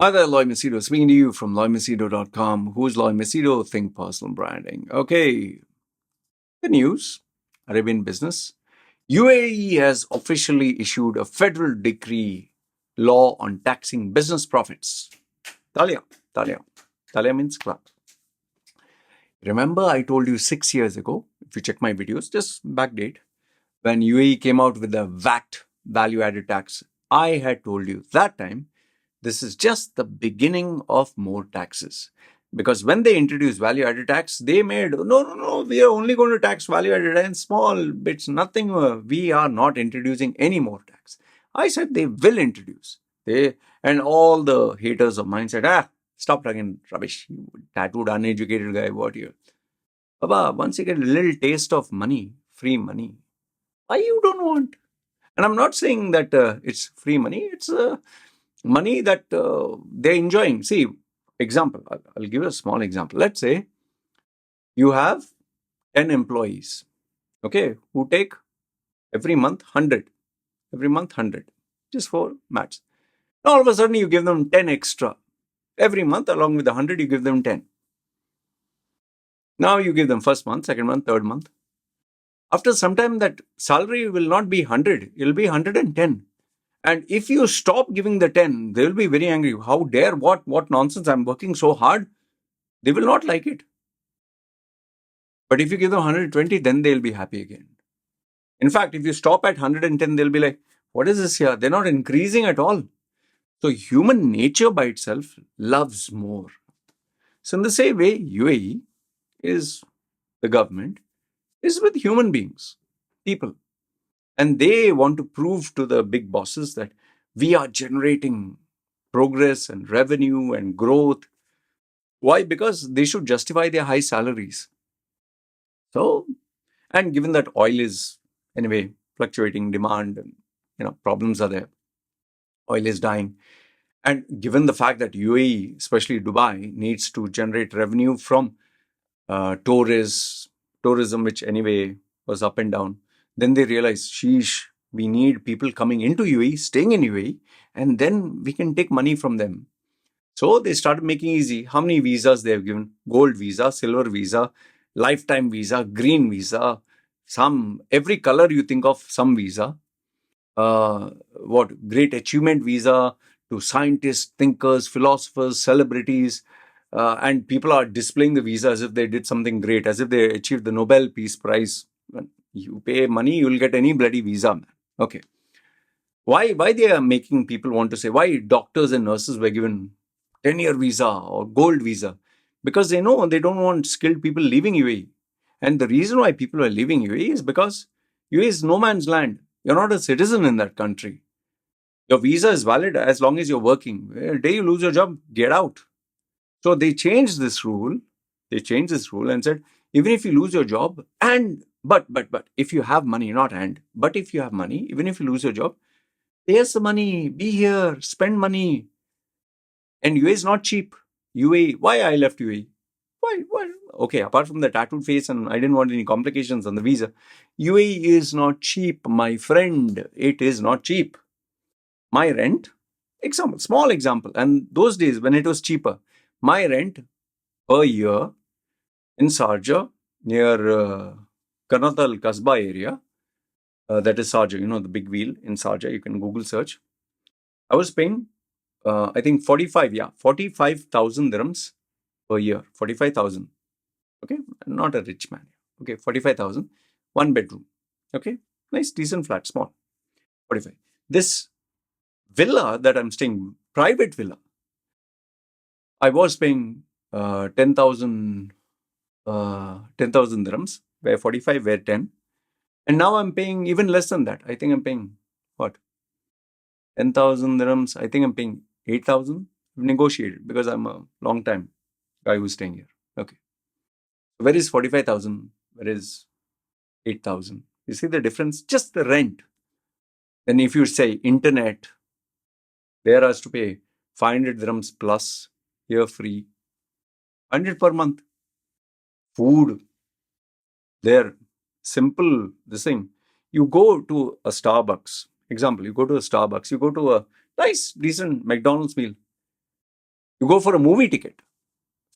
Hi there, Loy Machedo, speaking to you from loymachedo.com. Who's Loy Machedo? Think personal branding. Okay, the news, Arabian business. UAE has officially issued a federal decree law on taxing business profits. Talia, Talia. Talia means clap. Remember I told you 6 years ago, if you check my videos, just backdate, when UAE came out with the VAT, value added tax, I had told you that time this is just the beginning of more taxes. Because when they introduced value added tax, they made no, we are only going to tax value added and small bits, nothing. We are not introducing any more tax. I said they will introduce. And all the haters of mine said, stop talking rubbish, you tattooed, uneducated guy, what you. Baba, once you get a little taste of money, free money, why you don't want? And I'm not saying that it's free money. It's money that they're enjoying. See, example, I'll give you a small example. Let's say you have 10 employees, okay, who take every month 100, every month 100, just for maths. Now all of a sudden you give them 10 extra. Every month along with the 100, you give them 10. Now you give them first month, second month, third month. After some time, that salary will not be 100, it will be 110. And if you stop giving the 10, they will be very angry. How dare, what nonsense, I'm working so hard. They will not like it. But if you give them 120, then they'll be happy again. In fact, if you stop at 110, they'll be like, what is this here? They're not increasing at all. So human nature by itself loves more. So in the same way, UAE is the government, is with human beings, people. And they want to prove to the big bosses that we are generating progress and revenue and growth. Why? Because they should justify their high salaries. So, and given that oil is anyway fluctuating demand and problems are there, oil is dying. And given the fact that UAE, especially Dubai, needs to generate revenue from tourism, which anyway was up and down, then they realize, sheesh, we need people coming into UAE, staying in UAE, and then we can take money from them. So they started making easy. How many visas they have given? Gold visa, silver visa, lifetime visa, green visa, every color you think of, some visa. Great achievement visa to scientists, thinkers, philosophers, celebrities. And people are displaying the visa as if they did something great, as if they achieved the Nobel Peace Prize. When you pay money, you'll get any bloody visa, man. Okay. Why they are making people want to say, why doctors and nurses were given 10-year visa or gold visa? Because they know they don't want skilled people leaving UAE. And the reason why people are leaving UAE is because UAE is no man's land. You're not a citizen in that country. Your visa is valid as long as you're working. The day you lose your job, get out. So they changed this rule. They changed this rule and said, even if you lose your job, but if you have money, but if you have money, even if you lose your job, pay us the money, be here, spend money. And UAE is not cheap. UAE, why I left UAE? Why? Okay, apart from the tattooed face and I didn't want any complications on the visa, UAE is not cheap, my friend. It is not cheap. My rent, small example, and those days when it was cheaper, my rent per year in Sharjah near Karnatal Kasbah area, that is Sharjah, the big wheel in Sharjah, you can Google search. I was paying, I think 45,000 dirhams per year, 45,000. Okay, not a rich man. Okay, 45,000, one bedroom. Okay, nice, decent flat, small, 45. This villa that I'm staying, private villa, I was paying 10,000 dirhams, where 45, where 10. And now I'm paying even less than that. I think I'm paying, what? 10,000 dirhams. I think I'm paying 8,000. I've negotiated because I'm a long time guy who's staying here. Okay. Where is 45,000? Where is 8,000? You see the difference? Just the rent. Then if you say internet, there has to pay 500 dirhams plus, here free. 100 per month. Food, there. Simple, this thing. You go to a Starbucks. Example, you go to a Starbucks. You go to a nice, decent McDonald's meal. You go for a movie ticket,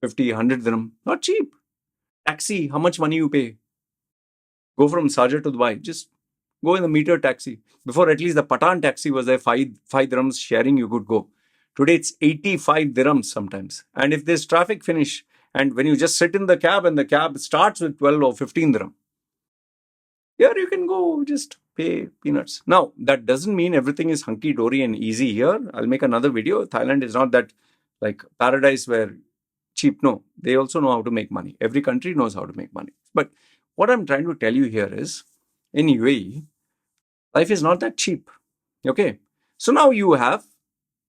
50, 100 dirham, not cheap. Taxi, how much money you pay? Go from Sharjah to Dubai, just go in the meter taxi. Before, at least the Patan taxi was there, five dirhams sharing, you could go. Today it's 85 dirhams sometimes. And if there's traffic, finish. And when you just sit in the cab and the cab starts with 12 or 15 dirham, here you can go just pay peanuts. Now, that doesn't mean everything is hunky dory and easy here. I'll make another video. Thailand is not that like paradise where cheap. No, they also know how to make money. Every country knows how to make money. But what I'm trying to tell you here is in UAE, life is not that cheap. Okay. So now you have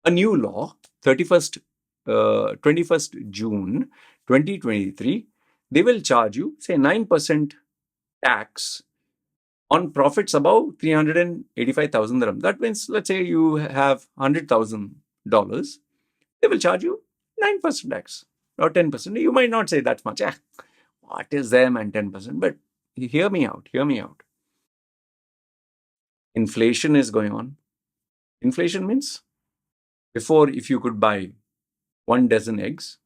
a new law, 21st June 2023. They will charge you, say, 9% tax on profits above 385,000 dirham. That means, let's say you have $100,000, they will charge you 9% tax or 10%. You might not say that much. What is them and 10%? But hear me out. Hear me out. Inflation is going on. Inflation means before, if you could buy 1 dozen eggs,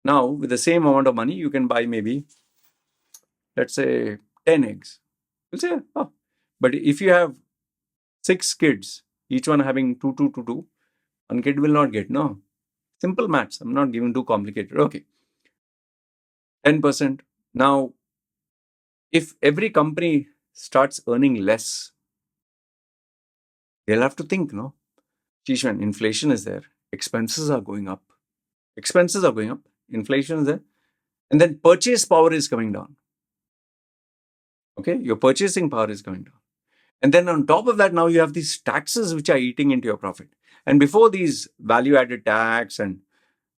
now with the same amount of money, you can buy maybe, let's say, 10 eggs. You'll say, oh, but if you have 6 kids, each one having two, one kid will not get. No. Simple maths. I'm not giving too complicated. Okay. 10%. Now, if every company starts earning less, they'll have to think, no? When inflation is there, expenses are going up. Expenses are going up. Inflation is there. And then purchase power is coming down. Okay. Your purchasing power is coming down. And then on top of that, now you have these taxes which are eating into your profit. And before these value-added tax and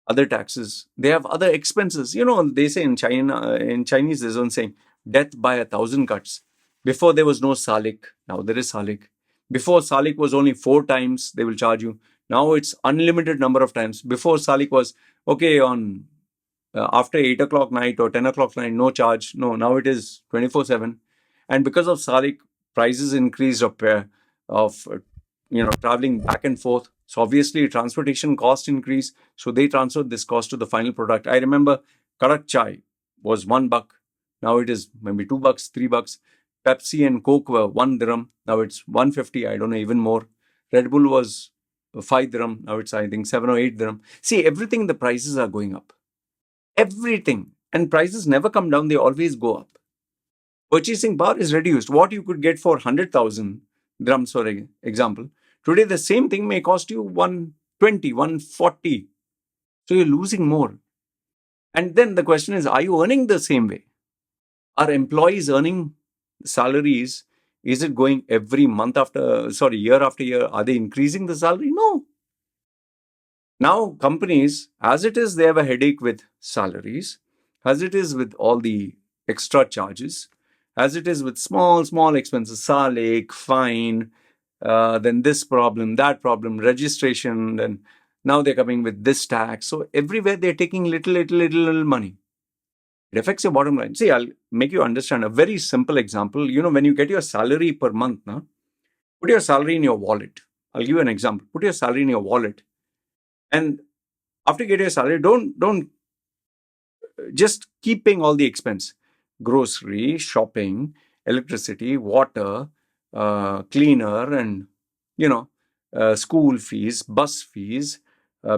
other taxes, they have other expenses. You know, they say in Chinese, there's one saying, death by 1,000 cuts. Before there was no salik, now there is salik. Before salik was only 4 times, they will charge you. Now it's unlimited number of times. Before salik was, okay, on after 8 o'clock night or 10 o'clock night, no charge. No, now it is 24/7. And because of salik, prices increased of traveling back and forth. So obviously transportation cost increase. So they transferred this cost to the final product. I remember karak chai was $1. Now it is maybe $2, $3. Pepsi and Coke were 1 dirham. Now it's 150. I don't know, even more. Red Bull was 5 dirham. Now it's, I think, 7 or 8 dirham. See, everything, the prices are going up. Everything. And prices never come down. They always go up. Purchasing power is reduced. What you could get for 100,000 dirhams, for example, today the same thing may cost you 120, 140. So you're losing more. And then the question is, are you earning the same way? Are employees earning salaries? Is it going every year after year? Are they increasing the salary? No. Now companies, as it is, they have a headache with salaries, as it is with all the extra charges, as it is with small expenses, salik, fine, then this problem, that problem, registration, then now they're coming with this tax. So everywhere they're taking little money. It affects your bottom line. See, I'll make you understand a very simple example. You know, when you get your salary per month, put your salary in your wallet. I'll give you an example. Put your salary in your wallet. And after you get your salary, don't just keep paying all the expense. Grocery, shopping, electricity, water, cleaner, and school fees, bus fees,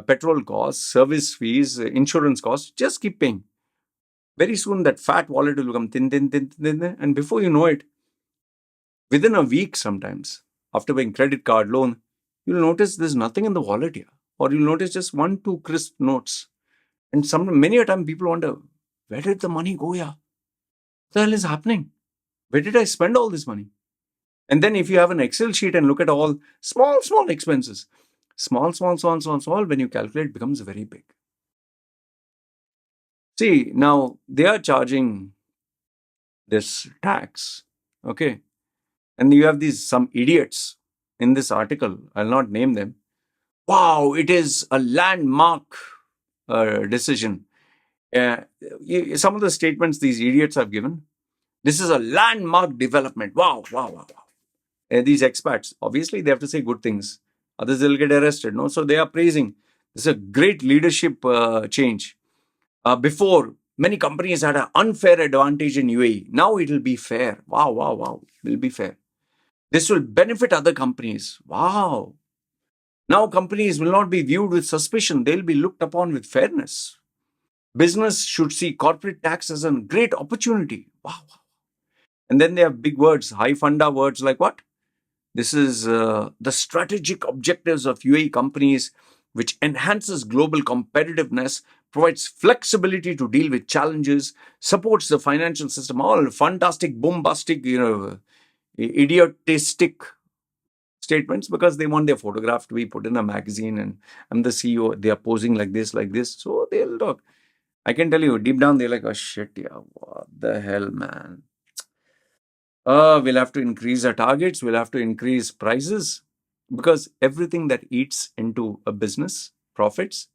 petrol costs, service fees, insurance costs. Just keep paying. Very soon that fat wallet will become thin, and before you know it, within a week sometimes, after paying credit card, loan, you'll notice there's nothing in the wallet here. Or you'll notice just 1-2 crisp notes. And many a time people wonder, where did the money go? What the hell is happening? Where did I spend all this money? And then if you have an Excel sheet and look at all small expenses, small, when you calculate, it becomes very big. See, now they are charging this tax, okay? And you have some idiots in this article, I'll not name them. Wow, it is a landmark decision. Some of the statements these idiots have given, this is a landmark development. Wow. These expats, obviously they have to say good things. Others they'll get arrested, no? So they are praising. This is a great leadership change. Before, many companies had an unfair advantage in UAE. Now it will be fair. Wow, wow, wow. It will be fair. This will benefit other companies. Wow. Now companies will not be viewed with suspicion. They'll be looked upon with fairness. Business should see corporate tax as a great opportunity. Wow. And then they have big words, high funda words like what? This is the strategic objectives of UAE companies, which enhances global competitiveness, provides flexibility to deal with challenges, supports the financial system. All fantastic, bombastic, idiotistic statements because they want their photograph to be put in a magazine and I'm the CEO. They are posing like this, like this. So they'll talk. I can tell you deep down, they're like, oh shit, yeah, what the hell, man? We'll have to increase our targets, we'll have to increase prices because everything that eats into a business profits,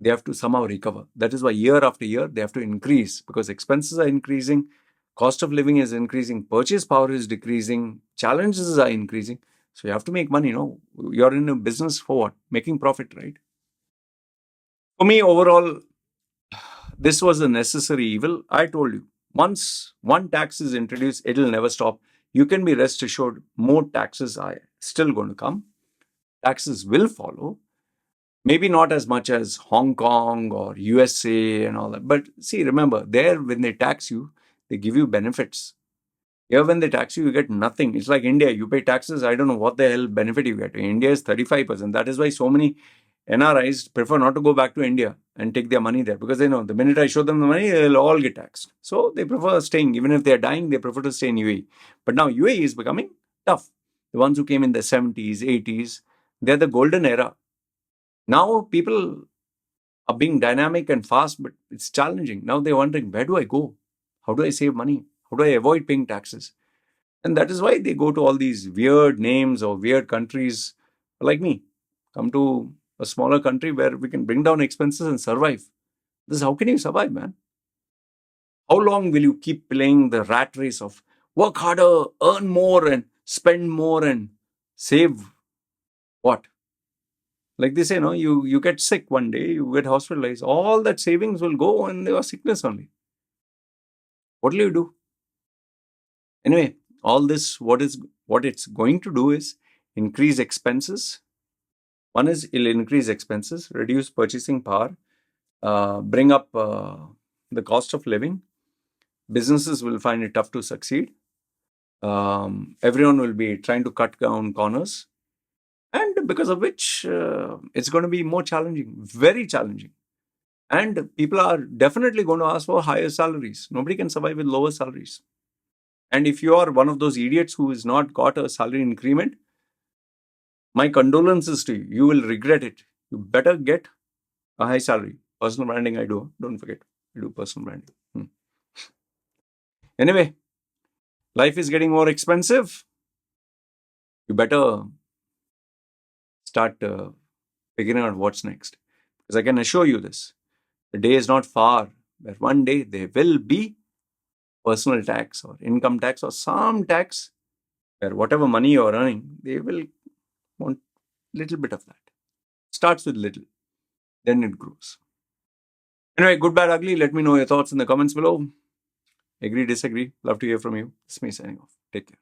they have to somehow recover. That is why year after year they have to increase because expenses are increasing, cost of living is increasing, purchase power is decreasing, challenges are increasing. So you have to make money. You're in a business for what? Making profit, right? For me, overall, this was a necessary evil. I told you, once one tax is introduced, it'll never stop. You can be rest assured more taxes are still going to come. Taxes will follow. Maybe not as much as Hong Kong or USA and all that. But see, remember, there when they tax you, they give you benefits. Here when they tax you, you get nothing. It's like India. You pay taxes, I don't know what the hell benefit you get. India is 35%. That is why so many NRIs prefer not to go back to India and take their money there because they know the minute I show them the money, they'll all get taxed. So they prefer staying. Even if they're dying, they prefer to stay in UAE. But now UAE is becoming tough. The ones who came in the 70s, 80s, they're the golden era. Now people are being dynamic and fast, but it's challenging. Now they're wondering, where do I go? How do I save money? How do I avoid paying taxes? And that is why they go to all these weird names or weird countries like me. Come to a smaller country where we can bring down expenses and survive. This is how can you survive, man? How long will you keep playing the rat race of work harder, earn more, and spend more and save what? Like they say, no, you get sick one day, you get hospitalized, all that savings will go in your sickness only. What will you do? Anyway, all this, what it's going to do is increase expenses. One is it'll increase expenses, reduce purchasing power, bring up the cost of living. Businesses will find it tough to succeed. Everyone will be trying to cut down corners. And because of which, it's going to be more challenging, very challenging. And people are definitely going to ask for higher salaries. Nobody can survive with lower salaries. And if you are one of those idiots who has not got a salary increment, my condolences to you. You will regret it. You better get a high salary. Personal branding, I do. Don't forget, I do personal branding. Anyway, life is getting more expensive. You better start figuring out what's next. Because I can assure you this. The day is not far where one day there will be personal tax or income tax or some tax where whatever money you're earning, they will want a little bit of that. Starts with little, then it grows. Anyway, good, bad, ugly. Let me know your thoughts in the comments below. Agree, disagree. Love to hear from you. It's me signing off. Take care.